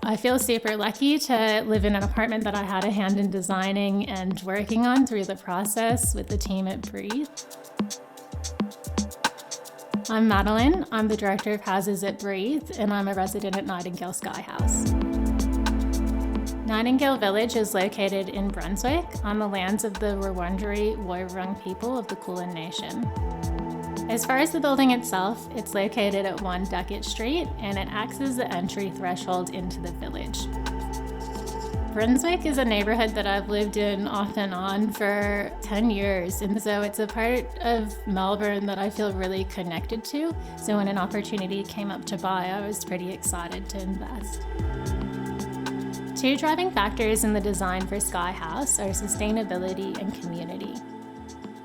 I feel super lucky to live in an apartment that I had a hand in designing and working on through the process with the team at Breathe. I'm Madeleine. I'm the Director of Houses at Breathe, and I'm a resident at Nightingale Skye House. Nightingale Village is located in Brunswick on the lands of the Wurundjeri Woiwurrung people of the Kulin Nation. As far as the building itself, it's located at 1 Duckett Street, and it acts as the entry threshold into the village. Brunswick is a neighborhood that I've lived in off and on for 10 years, and so it's a part of Melbourne that I feel really connected to. So when an opportunity came up to buy, I was pretty excited to invest. Two driving factors in the design for Skye House are sustainability and community.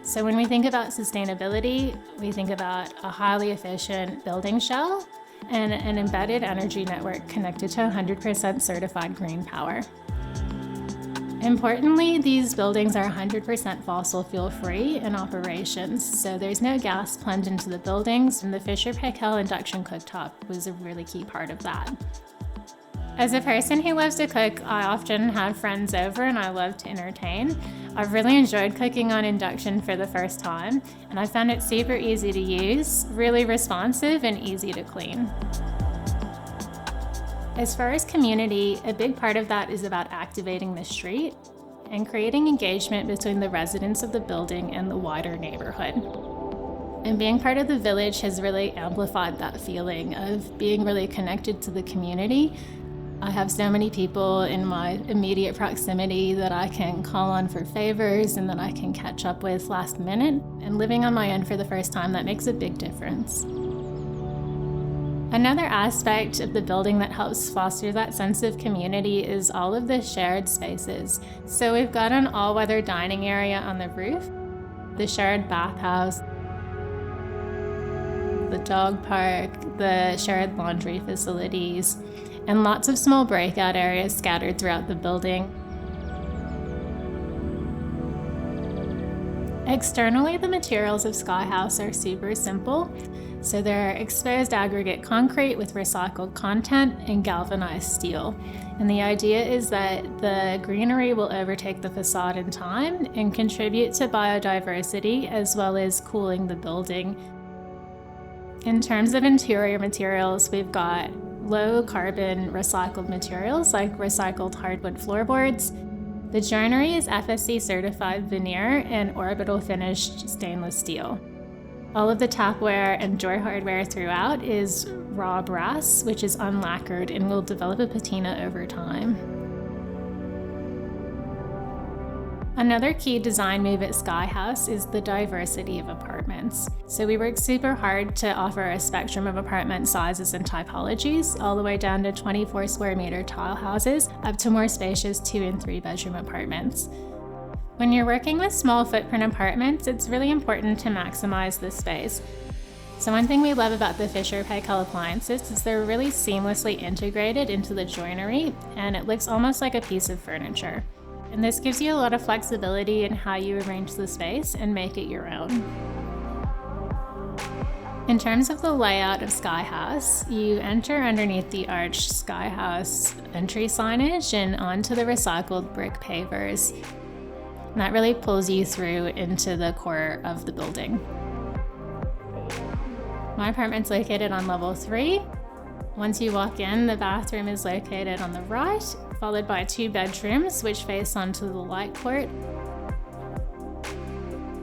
So when we think about sustainability, we think about a highly efficient building shell and an embedded energy network connected to 100% certified green power. Importantly, these buildings are 100% fossil fuel free in operations, so there's no gas plunged into the buildings, and the Fisher-Paykel induction cooktop was a really key part of that. As a person who loves to cook, I often have friends over and I love to entertain. I've really enjoyed cooking on induction for the first time, and I found it super easy to use, really responsive, and easy to clean. As far as community, a big part of that is about activating the street and creating engagement between the residents of the building and the wider neighborhood. And being part of the village has really amplified that feeling of being really connected to the community. I have so many people in my immediate proximity that I can call on for favors and that I can catch up with last minute. And living on my own for the first time, that makes a big difference. Another aspect of the building that helps foster that sense of community is all of the shared spaces. So we've got an all-weather dining area on the roof, the shared bathhouse, the dog park, the shared laundry facilities, and lots of small breakout areas scattered throughout the building. Externally, the materials of Skye House are super simple. So they're exposed aggregate concrete with recycled content and galvanized steel. And the idea is that the greenery will overtake the facade in time and contribute to biodiversity as well as cooling the building. In terms of interior materials, we've got low carbon recycled materials like recycled hardwood floorboards. The joinery is FSC-certified veneer and orbital finished stainless steel. All of the tapware and door hardware throughout is raw brass, which is unlacquered and will develop a patina over time. Another key design move at Skye House is the diversity of apartments. So we worked super hard to offer a spectrum of apartment sizes and typologies, all the way down to 24 square meter tile houses, up to more spacious 2 and 3 bedroom apartments. When you're working with small footprint apartments, it's really important to maximize the space. So one thing we love about the Fisher-Paykel appliances is they're really seamlessly integrated into the joinery, and it looks almost like a piece of furniture. And this gives you a lot of flexibility in how you arrange the space and make it your own. In terms of the layout of Skye House, you enter underneath the arched Skye House entry signage and onto the recycled brick pavers. And that really pulls you through into the core of the building. My apartment's located on level 3. Once you walk in, the bathroom is located on the right, followed by 2 bedrooms which face onto the light court.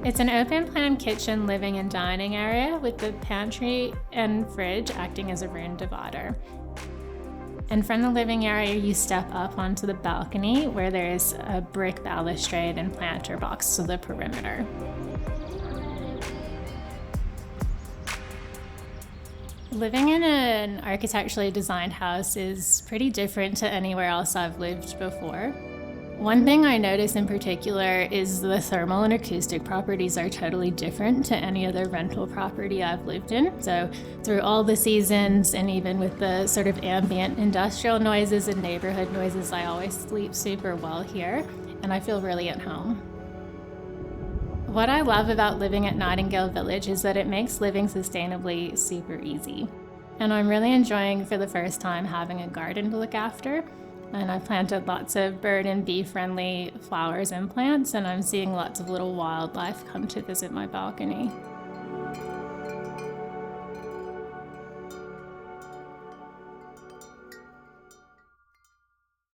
It's an open-plan kitchen, living and dining area with the pantry and fridge acting as a room divider. And from the living area, you step up onto the balcony where there's a brick balustrade and planter box to the perimeter. Living in an architecturally designed house is pretty different to anywhere else I've lived before. One thing I notice in particular is the thermal and acoustic properties are totally different to any other rental property I've lived in. So through all the seasons, and even with the sort of ambient industrial noises and neighborhood noises, I always sleep super well here, and I feel really at home. What I love about living at Nightingale Village is that it makes living sustainably super easy. And I'm really enjoying for the first time having a garden to look after. And I've planted lots of bird and bee friendly flowers and plants, and I'm seeing lots of little wildlife come to visit my balcony.